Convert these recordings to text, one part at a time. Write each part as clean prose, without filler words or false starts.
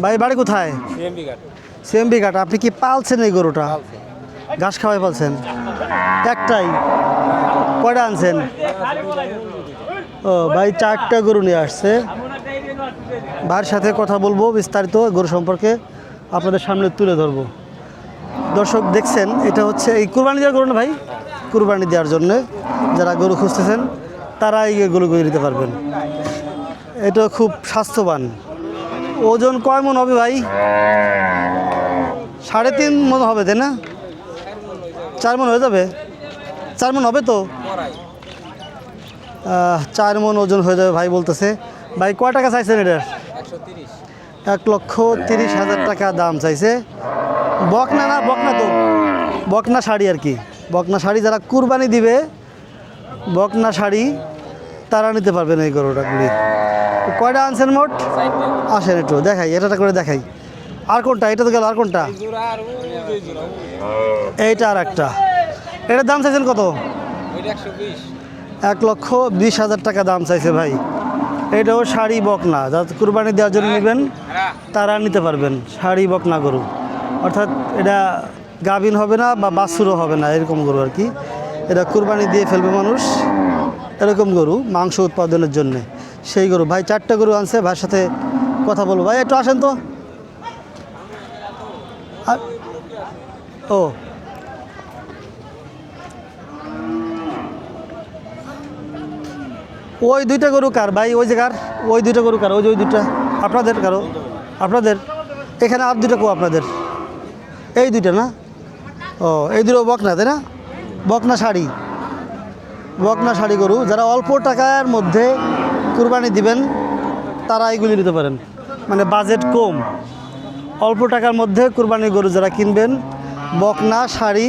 ভাই বাড়ি কোথায়? সিএমবি ঘাট। আপনি কি পালছেন এই গরুটা? ঘাস খাওয়াই পালছেন? একটাই? কয়টা আনছেন? ও ভাই 4টা গরু নিয়ে আসছে। ভাইয়ের সাথে কথা বলবো বিস্তারিত গরু সম্পর্কে আপনাদের সামনে তুলে ধরবো। দর্শক দেখছেন, এটা হচ্ছে এই কুরবানি দেওয়ার গরু না ভাই? কুরবানি দেওয়ার জন্য যারা গরু খুঁজতেছেন তারা এই গরুগুলো নিতে পারবেন। এটা খুব স্বাস্থ্যবান। ওজন কয় মন হবে ভাই? 3.5 মন হবে, তাই না? 4 মন হয়ে যাবে? 4 মন হবে তো? 4 মন ওজন হয়ে যাবে ভাই বলতেছে। ভাই কয় টাকা চাইছেন এটার? 1,30,000 টাকা দাম চাইছে। বকনা না? বকনা তো, বকনা শাড়ি আর কি। বকনা শাড়ি যারা কুরবানি দিবে, বকনা শাড়ি তারা নিতে পারবেন এই গরুটাগুলি। কয়টা আনছেন মোট? আসেন একটু দেখাই, এটা করে দেখাই। আর কোনটা? এটা তো গেল, আর কোনটা? এইটা আর একটা। এটার দাম চাইছেন কত? 1,20,000 টাকা দাম চাইছে ভাই। এটাও শাড়ি বকনা, যারা কুরবানি দেওয়ার জন্য নেবেন তারা নিতে পারবেন। শাড়ি বকনা গরু, অর্থাৎ এটা গাভিন হবে না বা বাছুরও হবে না, এরকম গরু আর কি। এটা কুরবানি দিয়ে ফেলবে মানুষ, এরকম গরু মাংস উৎপাদনের জন্যে। সেই গরু ভাই 4টা গরু আনছে। ভাইয়ের সাথে কথা বলবো। ভাই একটু আসেন তো। ও ওই 2টা গরু কার ভাই? ওই যে কার? ওই 2টা গরু কার? ওই 2টা আপনাদের? কারো আপনাদের? এখানে আর 2টা কো আপনাদের? এই 2টা না? ও এই 2টো বকনা, তাই না? বকনা শাড়ি, বকনা শাড়ি গরু। যারা অল্প টাকার মধ্যে কুরবানি দিবেন তারা এইগুলি নিতে পারেন। মানে বাজেট কম, অল্প টাকার মধ্যে কুরবানি গরু যারা কিনবেন, বকনা শাড়ি,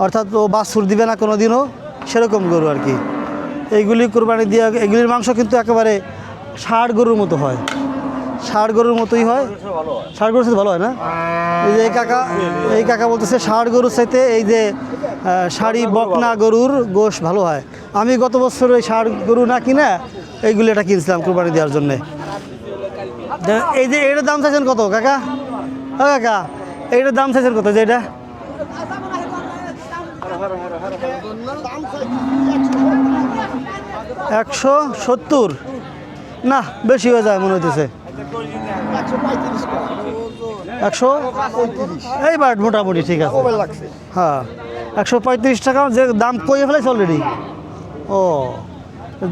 অর্থাৎ ও বাছুর দিবে না কোনো দিনও, সেরকম গরু আর কি। এইগুলি কুরবানি দিয়ে, এগুলির মাংস কিন্তু একেবারে ষাঁড় গরুর মতো হয়। ষাঁড় গরুর মতোই হয়। ষাঁড় গরুর সাথে ভালো হয় না? এই যে এই কাকা বলতেছে ষাঁড় গরুর সাথে এই যে শাড়ি বকনা গরুর গোশ ভালো হয়। আমি গত বছর ওই ষাঁড় গরু না কিনা এইগুলি এটা কিনছিলাম কুরবানি দেওয়ার জন্যে। এই যে এটার দাম চাইছেন কত কাকা? ও কাকা, এইটার দাম চাইছেন কত? যে এটা 170? না, বেশি হয়ে যায় মনে হইতেছে। 100 এইবার মোটামুটি ঠিক আছে। হ্যাঁ 135 টাকা যে দাম কইয়ে ফেলেছে অলরেডি। ও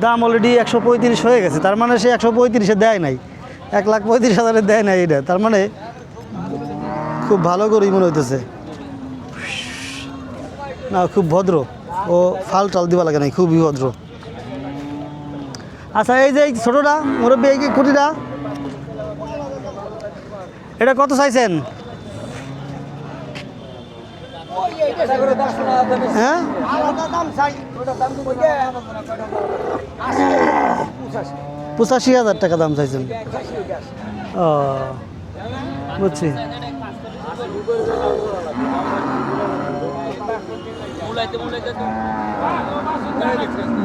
দাম অলরেডি 135 হয়ে গেছে, তার মানে সে 135-এ দেয় নাই, 1,35,000 দেয় নাই। এটা তার মানে খুব ভালো করেই মনে হইতেছে না, খুব ভদ্র। ও ফাল টাল দিবা লাগে নাই, খুবই ভদ্র। আচ্ছা এই যে ছোটোটা মুরব্বী, এই খুঁটিটা এটা কত চাইছেন? হ্যাঁ 85,000 টাকা দাম চাইছেন? ও বুঝছি।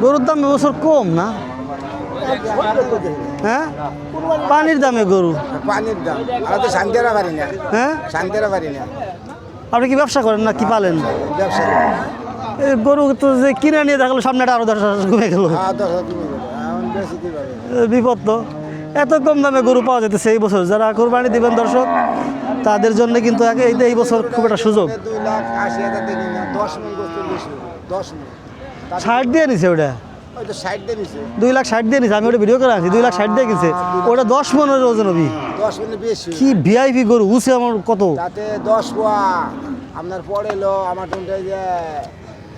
গরুর দাম এবছর কম না? হ্যাঁ পানির দামে গরু, পানির দাম আমরা শান্তিরা পারি না। হ্যাঁ শান্তিরা পারি না। আপনি কি ব্যবসা করেন না কি পালেন? ব্যবসা এই গরু তো যে কিনে নিয়ে দেখালো সামনে আরো 10,000 কমে গেল, বিপদ তো। এত কম দামে গরু পাওয়া যেতেছে এই বছর। যারা কোরবানি দিবেন দর্শক তাদের জন্য কিন্তু এই বছর খুব একটা সুযোগ। 2,80,000 দেখি না, 10 মণ গোস্ত বেশি, 10 মণ 60 দিয়ে নিছে ওটা, ওই তো 60 দিয়ে নিছে, 2,60,000 দিয়ে নিছে। আমি ওটা ভিডিও করে আনছি, 2,60,000 দিয়ে কিনছে। ওটা 10 মনের ওজন হবে। 10 মণ বেশি। কি ভিআইপি গরু উসে আমার কত, তাতে 10 পোয়া আপনার পড়েলো আমার টুনটাই যে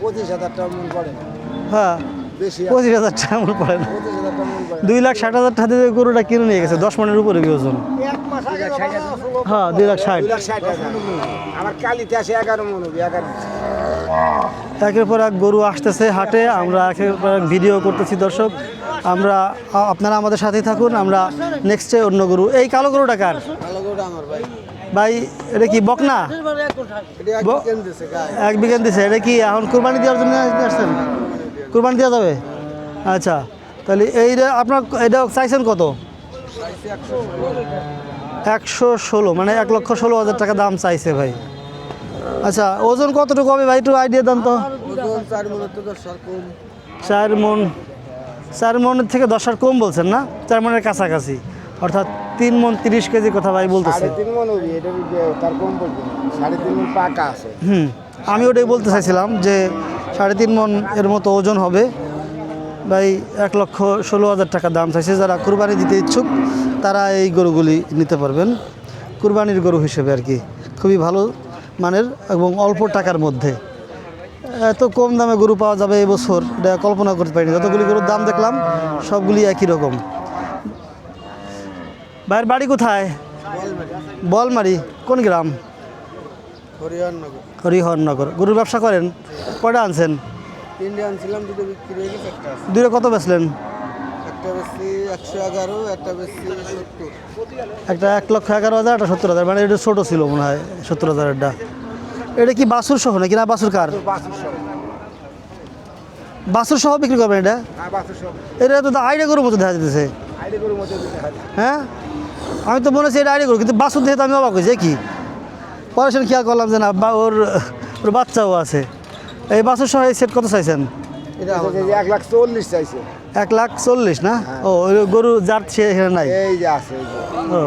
25,000 টাকা মণ পড়ে। হ্যাঁ বেশি 25,000 টাকা মন পড়ে না, 25,000 টাকা মণ পড়ে। 2,60,000 টাকা দিয়ে গরুটা কিনে নিয়ে গেছে, 10 মনের উপরে ওজন। হ্যাঁ 2,60,000। 2,60,000 আমার কালিতে আসে 11 মণ হবে, 11। একের পর এক গরু আসতেছে হাটে, আমরা একের পর এক ভিডিও করতেছি দর্শক। আপনারা আমাদের সাথেই থাকুন। আমরা নেক্সটে অন্য গরু। এই কালো গরুটা কার ভাই? এটা কি বকনা? 1 বিঘা দিছে। এটা কি এখন কুরবানি দেওয়ার জন্য আসছেন? কুরবানি দেওয়া যাবে? আচ্ছা তাহলে আপনার এটা চাইছেন কত? 116 মানে 1,16,000 টাকা দাম চাইছে ভাই। আচ্ছা ওজন কতটুকু হবে ভাই একটু আইডিয়া দেন তো। 4 মন, 4 মনের থেকে 10 আর কম বলছেন না, 4 মনের কাছাকাছি, অর্থাৎ 3 মন 30 কেজি কথা ভাই বলতেছে। 3.5 মন হবে, এটা তার কম বলবো না, 3.5 মন পাকা আছে। আমি ওটাই বলতে চাইছিলাম যে 3.5 মন এর মতো ওজন হবে ভাই। 1,16,000 টাকা দাম চাইছে। যারা কুরবানি দিতে ইচ্ছুক তারা এই গরুগুলি নিতে পারবেন, কুরবানির গরু হিসেবে আর কি। খুবই ভালো মানের এবং অল্প টাকার মধ্যে এত কম দামে গরু পাওয়া যাবে এই বছর, এটা কল্পনা করতে পারিনি। যতগুলি গরুর দাম দেখলাম সবগুলি একই রকম। ভাইয়ের বাড়ি কোথায়? বলমারি। কোন গ্রাম? হরিহরনগর। গরুর ব্যবসা করেন? কয়টা আনছেন? 3 আনছিলাম, 2টো বিক্রি হয়ে গেছে, একটা আছে। দুটো কত বেচলেন? একটা বেশি 111, একটা বেশি 70। একটা 1,11,000, একটা 70,000, মানে এটা ছোটো ছিল মনে হয় 70,000-এরটা। এটা কি বাছুর সহ নাকি না বাছুর কার? বাছুর সহ বিক্রি করবেন এটা? হ্যাঁ, বাছুর সব। এটা তো আইডিয়া গরুর মতো দেখা যেতেছে। আইডি গরুর মতো দেখা যায়। হ্যাঁ, আমি তো মনে হচ্ছে এটা আইডিয়া গরু, কিন্তু বাছুর দেখে তো আমি অবাক হয়েছি কি। পরে সেটা খেয়াল করলাম যে না ওর ওর বাচ্চাও আছে। এই বাছুর সহ এই সেট কত চাইছেন? এটা 1,40,000 চাইছে। 1,40,000 না? ও ওই গরু যার সে এখানে নাই। এই যে আছে, এই যে। ও